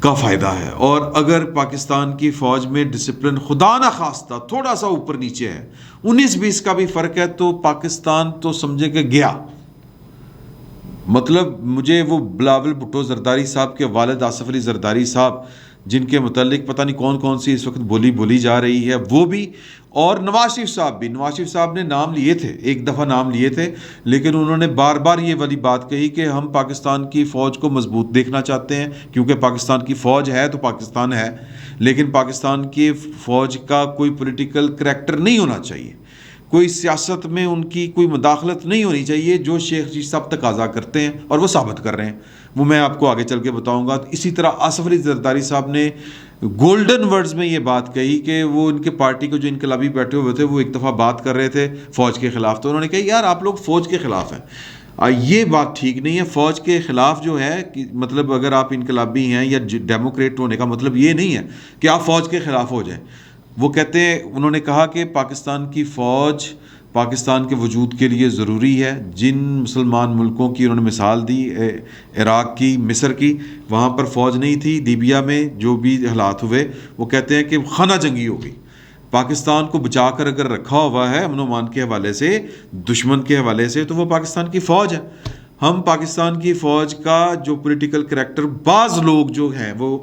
کا فائدہ ہے. اور اگر پاکستان کی فوج میں ڈسپلن خدا نہ خواستہ تھوڑا سا اوپر نیچے ہے, 19-20 کا بھی فرق ہے, تو پاکستان تو سمجھے کہ گیا. مطلب مجھے وہ بلاول بھٹو زرداری صاحب کے والد آصف علی زرداری صاحب, جن کے متعلق پتہ نہیں کون کون سی اس وقت بولی جا رہی ہے, وہ بھی, اور نواز شریف صاحب بھی. نواز شریف صاحب نے نام لیے تھے, ایک دفعہ نام لیے تھے, لیکن انہوں نے بار بار یہ والی بات کہی کہ ہم پاکستان کی فوج کو مضبوط دیکھنا چاہتے ہیں, کیونکہ پاکستان کی فوج ہے تو پاکستان ہے, لیکن پاکستان کی فوج کا کوئی پولیٹیکل کریکٹر نہیں ہونا چاہیے, کوئی سیاست میں ان کی کوئی مداخلت نہیں ہونی چاہیے, جو شیخ رشید صاحب تقاضا کرتے ہیں اور وہ ثابت کر رہے ہیں. وہ میں آپ کو آگے چل کے بتاؤں گا. اسی طرح آصف علی زرداری صاحب نے گولڈن ورڈز میں یہ بات کہی کہ وہ ان کے پارٹی کو جو انقلابی بیٹھے ہوئے تھے وہ ایک دفعہ بات کر رہے تھے فوج کے خلاف, تو انہوں نے کہا یار آپ لوگ فوج کے خلاف ہیں, یہ بات ٹھیک نہیں ہے. فوج کے خلاف جو ہے مطلب اگر آپ انقلابی ہیں یا ڈیموکریٹ ہونے کا مطلب یہ نہیں ہے کہ آپ فوج کے خلاف ہو جائیں. وہ کہتے ہیں, انہوں نے کہا کہ پاکستان کی فوج پاکستان کے وجود کے لیے ضروری ہے. جن مسلمان ملکوں کی انہوں نے مثال دی, عراق کی, مصر کی, وہاں پر فوج نہیں تھی. لیبیا میں جو بھی حالات ہوئے, وہ کہتے ہیں کہ خانہ جنگی ہو گئی. پاکستان کو بچا کر اگر رکھا ہوا ہے امن و امان کے حوالے سے, دشمن کے حوالے سے, تو وہ پاکستان کی فوج ہے. ہم پاکستان کی فوج کا جو پولیٹیکل کریکٹر, بعض لوگ جو ہیں وہ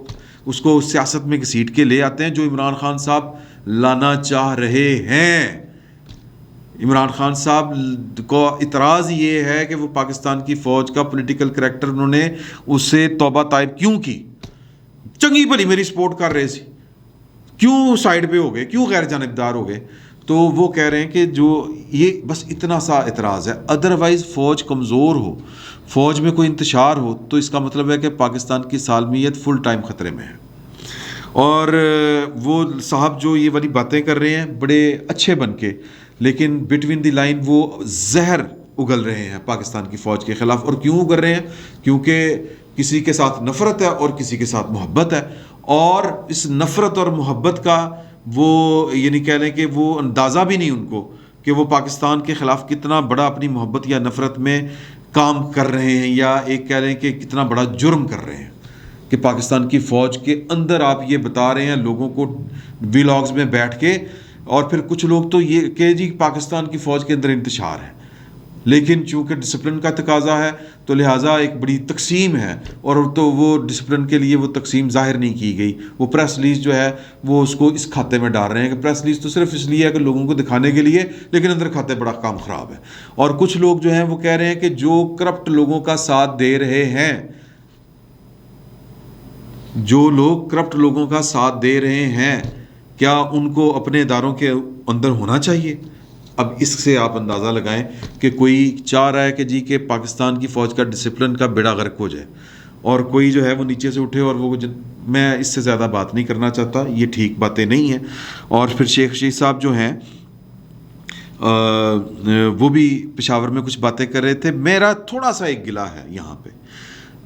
اس کو سیاست میں گھسیٹ کے لے آتے ہیں, جو عمران خان صاحب لانا چاہ رہے ہیں. عمران خان صاحب کو اعتراض یہ ہے کہ وہ پاکستان کی فوج کا پولیٹیکل کریکٹر, انہوں نے اسے توبہ طائب کیوں کی؟ چنگی بھلی میری سپورٹ کر رہے سی, کیوں سائیڈ پہ ہو گئے, کیوں غیر جانبدار ہو گئے؟ تو وہ کہہ رہے ہیں کہ جو یہ بس اتنا سا اعتراض ہے. ادروائز فوج کمزور ہو, فوج میں کوئی انتشار ہو, تو اس کا مطلب ہے کہ پاکستان کی سالمیت فل ٹائم خطرے میں ہے. اور وہ صاحب جو یہ والی باتیں کر رہے ہیں بڑے اچھے بن کے, لیکن بٹوین دی لائن وہ زہر اگل رہے ہیں پاکستان کی فوج کے خلاف. اور کیوں اگل رہے ہیں؟ کیونکہ کسی کے ساتھ نفرت ہے اور کسی کے ساتھ محبت ہے, اور اس نفرت اور محبت کا وہ یعنی کہہ لیں کہ وہ اندازہ بھی نہیں ان کو کہ وہ پاکستان کے خلاف کتنا بڑا اپنی محبت یا نفرت میں کام کر رہے ہیں, یا ایک کہہ لیں کہ کتنا بڑا جرم کر رہے ہیں کہ پاکستان کی فوج کے اندر آپ یہ بتا رہے ہیں لوگوں کو ویلاگز میں بیٹھ کے. اور پھر کچھ لوگ تو یہ کہ جی پاکستان کی فوج کے اندر انتشار ہے, لیکن چونکہ ڈسپلن کا تقاضا ہے تو لہٰذا ایک بڑی تقسیم ہے, اور تو وہ ڈسپلن کے لیے وہ تقسیم ظاہر نہیں کی گئی. وہ پریس ریلیز جو ہے وہ اس کو اس کھاتے میں ڈال رہے ہیں کہ پریس ریلیز تو صرف اس لیے ہے کہ لوگوں کو دکھانے کے لیے, لیکن اندر کھاتے بڑا کام خراب ہے. اور کچھ لوگ جو ہیں وہ کہہ رہے ہیں کہ جو کرپٹ لوگوں کا ساتھ دے رہے ہیں, جو لوگ کرپٹ لوگوں کا ساتھ دے رہے ہیں, کیا ان کو اپنے اداروں کے اندر ہونا چاہیے؟ اب اس سے آپ اندازہ لگائیں کہ کوئی چاہ رہا ہے کہ جی کہ پاکستان کی فوج کا ڈسپلن کا بیڑا غرق ہو جائے, اور کوئی جو ہے وہ نیچے سے اٹھے, اور وہ میں اس سے زیادہ بات نہیں کرنا چاہتا, یہ ٹھیک باتیں نہیں ہیں. اور پھر شیخ رشید صاحب جو ہیں وہ بھی پشاور میں کچھ باتیں کر رہے تھے. میرا تھوڑا سا ایک گلہ ہے یہاں پہ,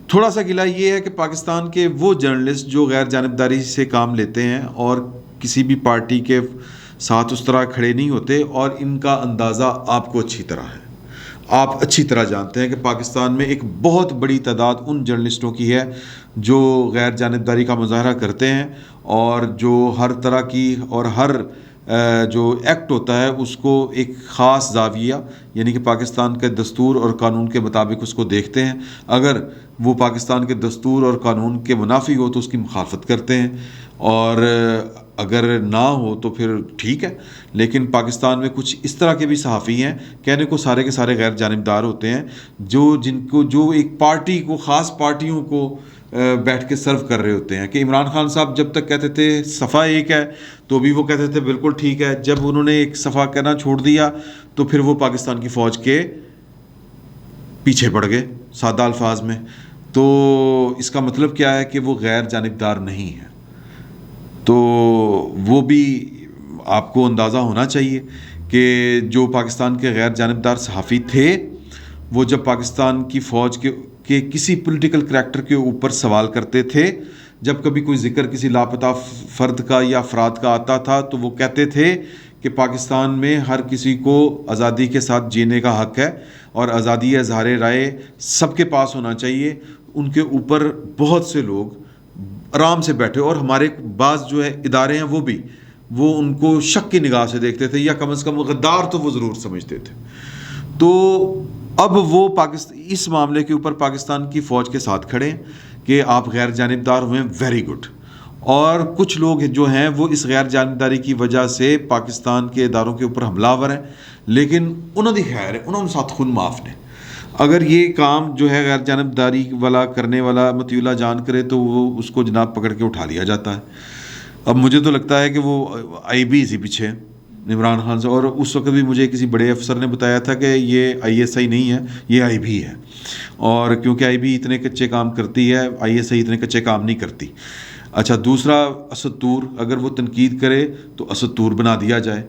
تھوڑا سا گلہ یہ ہے کہ پاکستان کے وہ جرنلسٹ جو غیر جانبداری سے کام لیتے ہیں اور کسی بھی پارٹی کے ساتھ اس طرح کھڑے نہیں ہوتے, اور ان کا اندازہ آپ کو اچھی طرح ہے. آپ اچھی طرح جانتے ہیں کہ پاکستان میں ایک بہت بڑی تعداد ان جرنلسٹوں کی ہے جو غیر جانبداری کا مظاہرہ کرتے ہیں, اور جو ہر طرح کی اور ہر جو ایکٹ ہوتا ہے اس کو ایک خاص زاویہ یعنی کہ پاکستان کے دستور اور قانون کے مطابق اس کو دیکھتے ہیں. اگر وہ پاکستان کے دستور اور قانون کے منافی ہو تو اس کی مخالفت کرتے ہیں, اور اگر نہ ہو تو پھر ٹھیک ہے. لیکن پاکستان میں کچھ اس طرح کے بھی صحافی ہیں, کہنے کو سارے کے سارے غیر جانبدار ہوتے ہیں, جن کو جو ایک پارٹی کو, خاص پارٹیوں کو بیٹھ کے سرو کر رہے ہوتے ہیں. کہ عمران خان صاحب جب تک کہتے تھے صفحہ ایک ہے تو بھی وہ کہتے تھے بالکل ٹھیک ہے, جب انہوں نے ایک صفحہ کہنا چھوڑ دیا تو پھر وہ پاکستان کی فوج کے پیچھے پڑ گئے سادہ الفاظ میں. تو اس کا مطلب کیا ہے کہ وہ غیر جانبدار نہیں ہے. تو وہ بھی آپ کو اندازہ ہونا چاہیے کہ جو پاکستان کے غیر جانبدار صحافی تھے وہ جب پاکستان کی فوج کے کسی پولیٹیکل کریکٹر کے اوپر سوال کرتے تھے, جب کبھی کوئی ذکر کسی لاپتہ فرد کا یا افراد کا آتا تھا تو وہ کہتے تھے کہ پاکستان میں ہر کسی کو آزادی کے ساتھ جینے کا حق ہے اور آزادی اظہار رائے سب کے پاس ہونا چاہیے. ان کے اوپر بہت سے لوگ آرام سے بیٹھے، اور ہمارے بعض جو ہے ادارے ہیں وہ ان کو شک کی نگاہ سے دیکھتے تھے، یا کم از کم غدار تو وہ ضرور سمجھتے تھے. تو اب وہ اس معاملے کے اوپر پاکستان کی فوج کے ساتھ کھڑے ہیں کہ آپ غیر جانبدار ہوئے، ویری گڈ. اور کچھ لوگ جو ہیں وہ اس غیر جانبداری کی وجہ سے پاکستان کے اداروں کے اوپر حملہ آور ہیں، لیکن انہوں دی خیر ہے، انہوں نے ساتھ خون معاف نے. اگر یہ کام جو ہے غیر جانبداری والا کرنے والا مطیع اللہ جان کرے تو وہ اس کو جناب پکڑ کے اٹھا لیا جاتا ہے. اب مجھے تو لگتا ہے کہ وہ آئی بی اسی پیچھے عمران خان سے، اور اس وقت بھی مجھے کسی بڑے افسر نے بتایا تھا کہ یہ آئی ایس آئی نہیں ہے، یہ آئی بی ہے. اور کیونکہ آئی بی اتنے کچے کام کرتی ہے، آئی ایس آئی اتنے کچے کام نہیں کرتی. اچھا، دوسرا اسد طور، اگر وہ تنقید کرے تو اسد طور بنا دیا جائے.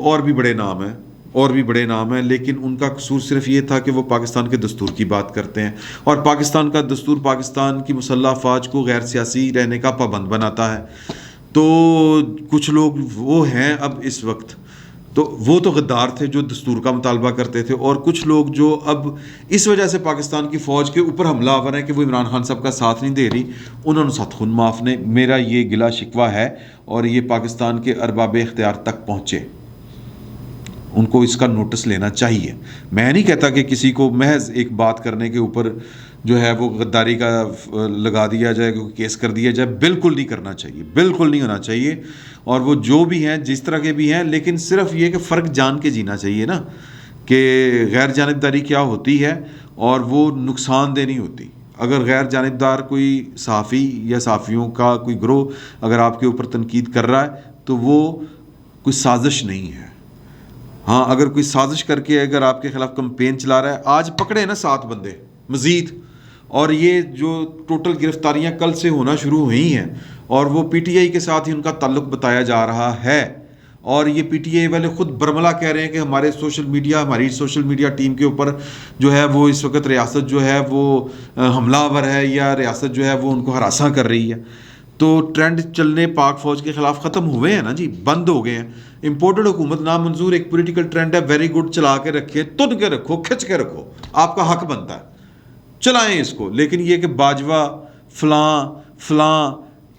اور بھی بڑے نام ہیں، لیکن ان کا قصور صرف یہ تھا کہ وہ پاکستان کے دستور کی بات کرتے ہیں، اور پاکستان کا دستور پاکستان کی مسلح افواج کو غیر سیاسی رہنے کا پابند بناتا ہے. تو کچھ لوگ وہ ہیں اب اس وقت، تو وہ تو غدار تھے جو دستور کا مطالبہ کرتے تھے، اور کچھ لوگ جو اب اس وجہ سے پاکستان کی فوج کے اوپر حملہ آور ہیں کہ وہ عمران خان صاحب کا ساتھ نہیں دے رہی، انہوں نے ساتھ خون معاف نے. میرا یہ گلہ شکوہ ہے، اور یہ پاکستان کے ارباب اختیار تک پہنچے، ان کو اس کا نوٹس لینا چاہیے. میں نہیں کہتا کہ کسی کو محض ایک بات کرنے کے اوپر جو ہے وہ غداری کا لگا دیا جائے، کیس کر دیا جائے. بالکل نہیں کرنا چاہیے، بالکل نہیں ہونا چاہیے. اور وہ جو بھی ہیں، جس طرح کے بھی ہیں، لیکن صرف یہ کہ فرق جان کے جینا چاہیے نا، کہ غیر جانبداری کیا ہوتی ہے اور وہ نقصان دہ نہیں ہوتی. اگر غیر جانبدار کوئی صحافی یا صحافیوں کا کوئی گروہ اگر آپ کے اوپر تنقید کر رہا ہے تو وہ کوئی سازش نہیں ہے. ہاں، اگر کوئی سازش کر کے اگر آپ کے خلاف کمپین چلا رہا ہے، آج پکڑے نا 7 بندے مزید، اور یہ جو ٹوٹل گرفتاریاں کل سے ہونا شروع ہوئی ہیں، اور وہ پی ٹی آئی کے ساتھ ہی ان کا تعلق بتایا جا رہا ہے. اور یہ پی ٹی آئی والے خود برملا کہہ رہے ہیں کہ ہماری سوشل میڈیا ٹیم کے اوپر جو ہے وہ اس وقت ریاست جو ہے وہ حملہ آور ہے، یا ریاست جو ہے وہ ان کو ہراساں کر رہی ہے. تو ٹرینڈ چلنے پاک فوج کے خلاف ختم ہوئے ہیں نا جی، بند ہو گئے ہیں. امپورٹڈ حکومت نامنظور ایک پولیٹیکل ٹرینڈ ہے، ویری گڈ، چلا کے رکھے، تن کے رکھو، کھچ کے رکھو، آپ کا حق بنتا ہے، چلائیں اس کو. لیکن یہ کہ باجوہ فلاں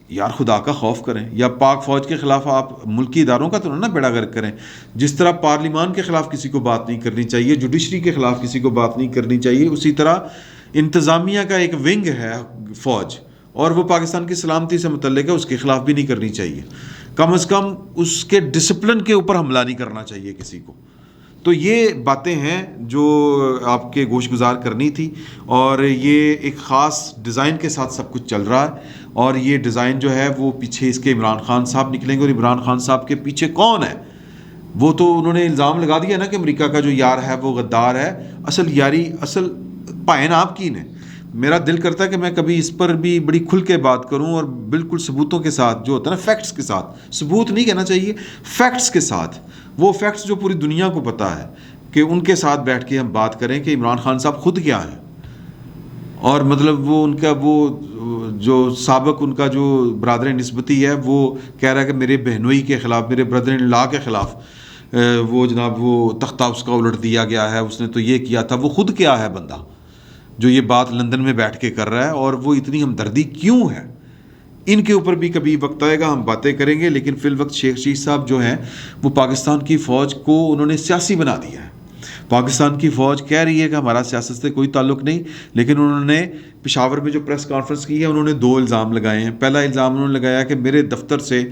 یار خدا کا خوف کریں. یا پاک فوج کے خلاف آپ ملکی اداروں کا تو نہ بیڑا غرق کریں. جس طرح پارلیمان کے خلاف کسی کو بات نہیں کرنی چاہیے، جوڈیشری کے خلاف کسی کو بات نہیں کرنی چاہیے، اسی طرح انتظامیہ کا ایک ونگ ہے فوج، اور وہ پاکستان کی سلامتی سے متعلق ہے، اس کے خلاف بھی نہیں کرنی چاہیے. کم از کم اس کے ڈسپلن کے اوپر حملہ نہیں کرنا چاہیے کسی کو. تو یہ باتیں ہیں جو آپ کے گوش گزار کرنی تھی، اور یہ ایک خاص ڈیزائن کے ساتھ سب کچھ چل رہا ہے. اور یہ ڈیزائن جو ہے وہ پیچھے اس کے عمران خان صاحب نکلیں گے. اور عمران خان صاحب کے پیچھے کون ہے؟ وہ تو انہوں نے الزام لگا دیا نا کہ امریکہ کا جو یار ہے وہ غدار ہے. اصل یاری، اصل پائن آپ کی نے. میرا دل کرتا ہے کہ میں کبھی اس پر بھی بڑی کھل کے بات کروں، اور بالکل ثبوتوں کے ساتھ، جو ہوتا ہے نا فیکٹس کے ساتھ، ثبوت نہیں کہنا چاہیے، فیکٹس کے ساتھ، وہ فیکٹس جو پوری دنیا کو پتہ ہے، کہ ان کے ساتھ بیٹھ کے ہم بات کریں کہ عمران خان صاحب خود کیا ہیں. اور مطلب وہ ان کا وہ جو سابق ان کا جو برادر نسبتی ہے، وہ کہہ رہا ہے کہ میرے بہنوئی کے خلاف، میرے بردر ان لا کے خلاف وہ جناب وہ تختہ اس کا الٹ دیا گیا ہے، اس نے تو یہ کیا تھا. وہ خود کیا ہے بندہ جو یہ بات لندن میں بیٹھ کے کر رہا ہے؟ اور وہ اتنی ہمدردی کیوں ہے؟ ان کے اوپر بھی کبھی وقت آئے گا ہم باتیں کریں گے. لیکن فی الوقت شیخ رشید صاحب جو ہیں وہ پاکستان کی فوج کو انہوں نے سیاسی بنا دیا ہے. پاکستان کی فوج کہہ رہی ہے کہ ہمارا سیاست سے کوئی تعلق نہیں، لیکن انہوں نے پشاور میں جو پریس کانفرنس کی ہے انہوں نے 2 الزام لگائے ہیں. پہلا الزام انہوں نے لگایا کہ میرے دفتر سے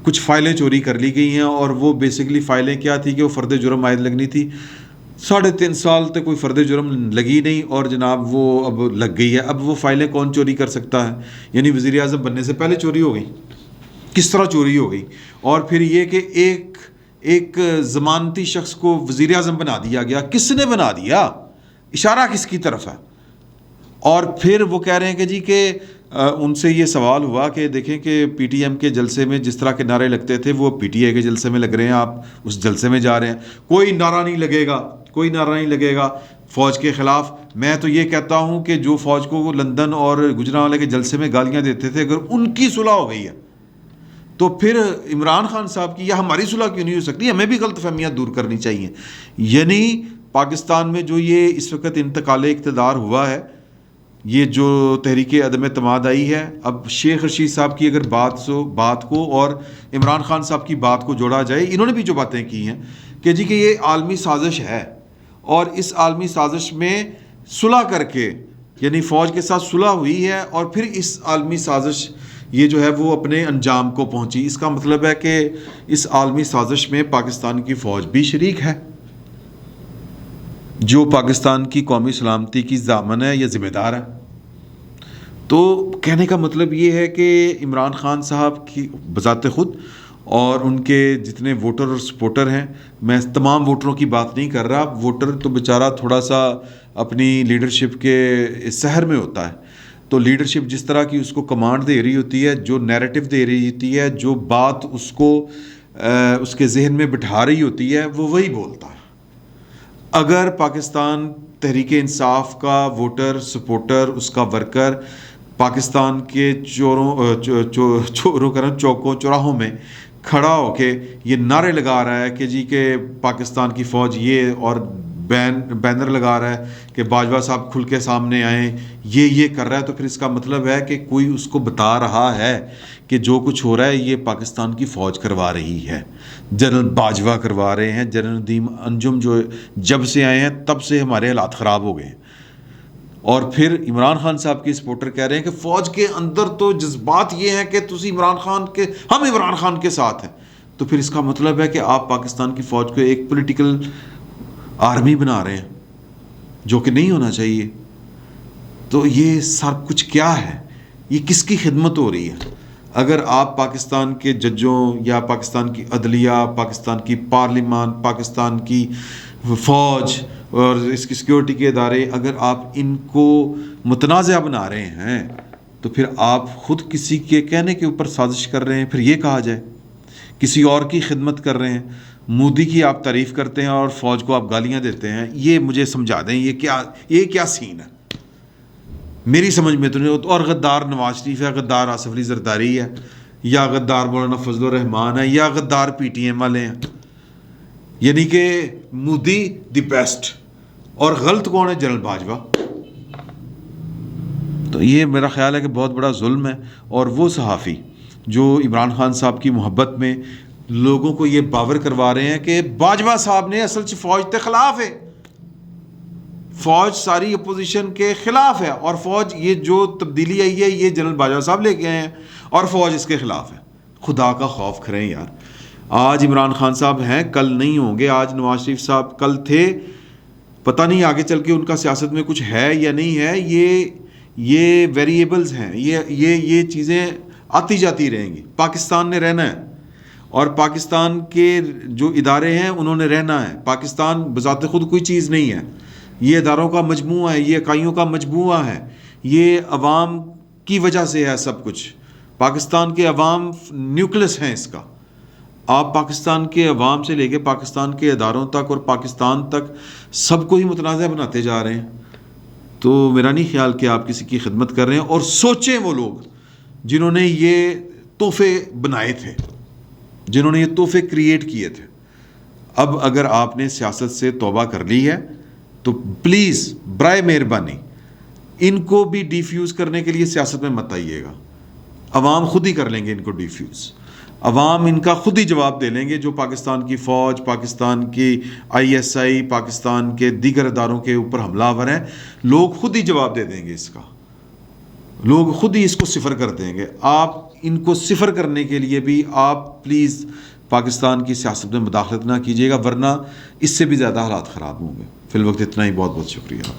کچھ فائلیں چوری کر لی گئی ہیں، اور وہ بیسیکلی فائلیں کیا تھی کہ وہ فرد جرم عائد لگنی تھی. 3.5 سال تک کوئی فرد جرم لگی نہیں، اور جناب وہ اب لگ گئی ہے. اب وہ فائلیں کون چوری کر سکتا ہے؟ یعنی وزیر اعظم بننے سے پہلے چوری ہو گئی. کس طرح چوری ہو گئی؟ اور پھر یہ کہ ایک ضمانتی شخص کو وزیر اعظم بنا دیا گیا. کس نے بنا دیا؟ اشارہ کس کی طرف ہے؟ اور پھر وہ کہہ رہے ہیں کہ جی کہ ان سے یہ سوال ہوا کہ دیکھیں کہ پی ٹی ایم کے جلسے میں جس طرح کے نعرے لگتے تھے وہ پی ٹی آئی کے جلسے میں لگ رہے ہیں، آپ اس جلسے میں جا رہے ہیں. کوئی نعرہ نہیں لگے گا فوج کے خلاف. میں تو یہ کہتا ہوں کہ جو فوج کو لندن اور گجرانوالے کے جلسے میں گالیاں دیتے تھے، اگر ان کی صلح ہو گئی ہے تو پھر عمران خان صاحب کی یا ہماری صلح کیوں نہیں ہو سکتی؟ ہمیں بھی غلط فہمیاں دور کرنی چاہیے. یعنی پاکستان میں جو یہ اس وقت انتقال اقتدار ہوا ہے، یہ جو تحریک عدم اعتماد آئی ہے، اب شیخ رشید صاحب کی اگر بات کو اور عمران خان صاحب کی بات کو جوڑا جائے، انہوں نے بھی جو باتیں کی ہیں کہ جی کہ یہ عالمی سازش ہے، اور اس عالمی سازش میں صلح کر کے، یعنی فوج کے ساتھ صلح ہوئی ہے، اور پھر اس عالمی سازش یہ جو ہے وہ اپنے انجام کو پہنچی۔ اس کا مطلب ہے کہ اس عالمی سازش میں پاکستان کی فوج بھی شریک ہے، جو پاکستان کی قومی سلامتی کی ضامن ہے یا ذمہ دار ہے۔ تو کہنے کا مطلب یہ ہے کہ عمران خان صاحب کی بذات خود اور ان کے جتنے ووٹر اور سپورٹر ہیں، میں تمام ووٹروں کی بات نہیں کر رہا، ووٹر تو بیچارہ تھوڑا سا اپنی لیڈرشپ کے سحر میں ہوتا ہے، تو لیڈرشپ جس طرح کی اس کو کمانڈ دے رہی ہوتی ہے، جو نیریٹو دے رہی ہوتی ہے، جو بات اس کو اس کے ذہن میں بٹھا رہی ہوتی ہے، وہ وہی بولتا ہے۔ اگر پاکستان تحریک انصاف کا ووٹر سپورٹر، اس کا ورکر پاکستان کے چوکوں چوراہوں میں کھڑا ہو کے یہ نعرے لگا رہا ہے کہ جی کہ پاکستان کی فوج یہ، اور بینر لگا رہا ہے کہ باجوہ صاحب کھل کے سامنے آئیں، یہ کر رہا ہے، تو پھر اس کا مطلب ہے کہ کوئی اس کو بتا رہا ہے کہ جو کچھ ہو رہا ہے یہ پاکستان کی فوج کروا رہی ہے، جنرل باجوہ کروا رہے ہیں، جنرل ندیم انجم جو جب سے آئے ہیں تب سے ہمارے حالات خراب ہو گئے ہیں۔ اور پھر عمران خان صاحب کے سپورٹر کہہ رہے ہیں کہ فوج کے اندر تو جذبات یہ ہیں کہ ہم عمران خان کے ساتھ ہیں، تو پھر اس کا مطلب ہے کہ آپ پاکستان کی فوج کو ایک پولیٹیکل آرمی بنا رہے ہیں، جو کہ نہیں ہونا چاہیے۔ تو یہ سب کچھ کیا ہے؟ یہ کس کی خدمت ہو رہی ہے؟ اگر آپ پاکستان کے ججوں یا پاکستان کی عدلیہ، پاکستان کی پارلیمان، پاکستان کی فوج اور اس کی سیکیورٹی کے ادارے، اگر آپ ان کو متنازع بنا رہے ہیں، تو پھر آپ خود کسی کے کہنے کے اوپر سازش کر رہے ہیں۔ پھر یہ کہا جائے کسی اور کی خدمت کر رہے ہیں، مودی کی آپ تعریف کرتے ہیں اور فوج کو آپ گالیاں دیتے ہیں، یہ مجھے سمجھا دیں یہ کیا سین ہے؟ میری سمجھ میں تو نہیں ہوتا۔ اور غدار نواز شریف ہے، غدار آصف علی زرداری ہے، یا غدار مولانا فضل الرحمان ہے، یا غدار پی ٹی ایم والے ہیں، یعنی کہ مودی دی بیسٹ، اور غلط کون ہے؟ جنرل باجوہ۔ تو یہ میرا خیال ہے کہ بہت بڑا ظلم ہے، اور وہ صحافی جو عمران خان صاحب کی محبت میں لوگوں کو یہ باور کروا رہے ہیں کہ باجوہ صاحب نے اصل فوج کے خلاف ہے، فوج ساری اپوزیشن کے خلاف ہے، اور فوج یہ جو تبدیلی آئی ہے یہ جنرل باجوہ صاحب لے کے آئے ہیں، اور فوج اس کے خلاف ہے۔ خدا کا خوف کریں یار، آج عمران خان صاحب ہیں، کل نہیں ہوں گے، آج نواز شریف صاحب کل تھے، پتہ نہیں آگے چل کے ان کا سیاست میں کچھ ہے یا نہیں ہے، یہ ویریبلز ہیں، یہ چیزیں آتی جاتی رہیں گی۔ پاکستان نے رہنا ہے، اور پاکستان کے جو ادارے ہیں انہوں نے رہنا ہے۔ پاکستان بذات خود کوئی چیز نہیں ہے، یہ اداروں کا مجموعہ ہے، یہ اکائیوں کا مجموعہ ہے، یہ عوام کی وجہ سے ہے سب کچھ۔ پاکستان کے عوام نیوکلس ہیں اس کا۔ آپ پاکستان کے عوام سے لے کے پاکستان کے اداروں تک اور پاکستان تک سب کو ہی متنازع بناتے جا رہے ہیں، تو میرا نہیں خیال کہ آپ کسی کی خدمت کر رہے ہیں۔ اور سوچیں وہ لوگ جنہوں نے یہ تحفے بنائے تھے، جنہوں نے یہ تحفے کریٹ کیے تھے، اب اگر آپ نے سیاست سے توبہ کر لی ہے تو پلیز برائے مہربانی ان کو بھی ڈیفیوز کرنے کے لیے سیاست میں مت آئیے گا۔ عوام خود ہی کر لیں گے ان کو ڈیفیوز، عوام ان کا خود ہی جواب دے لیں گے۔ جو پاکستان کی فوج، پاکستان کی ISI، پاکستان کے دیگر اداروں کے اوپر حملہ آور ہیں، لوگ خود ہی جواب دے دیں گے اس کا، لوگ خود ہی اس کو صفر کر دیں گے۔ آپ ان کو صفر کرنے کے لیے بھی آپ پلیز پاکستان کی سیاست میں مداخلت نہ کیجیے گا، ورنہ اس سے بھی زیادہ حالات خراب ہوں گے۔ فی الوقت اتنا ہی، بہت بہت شکریہ۔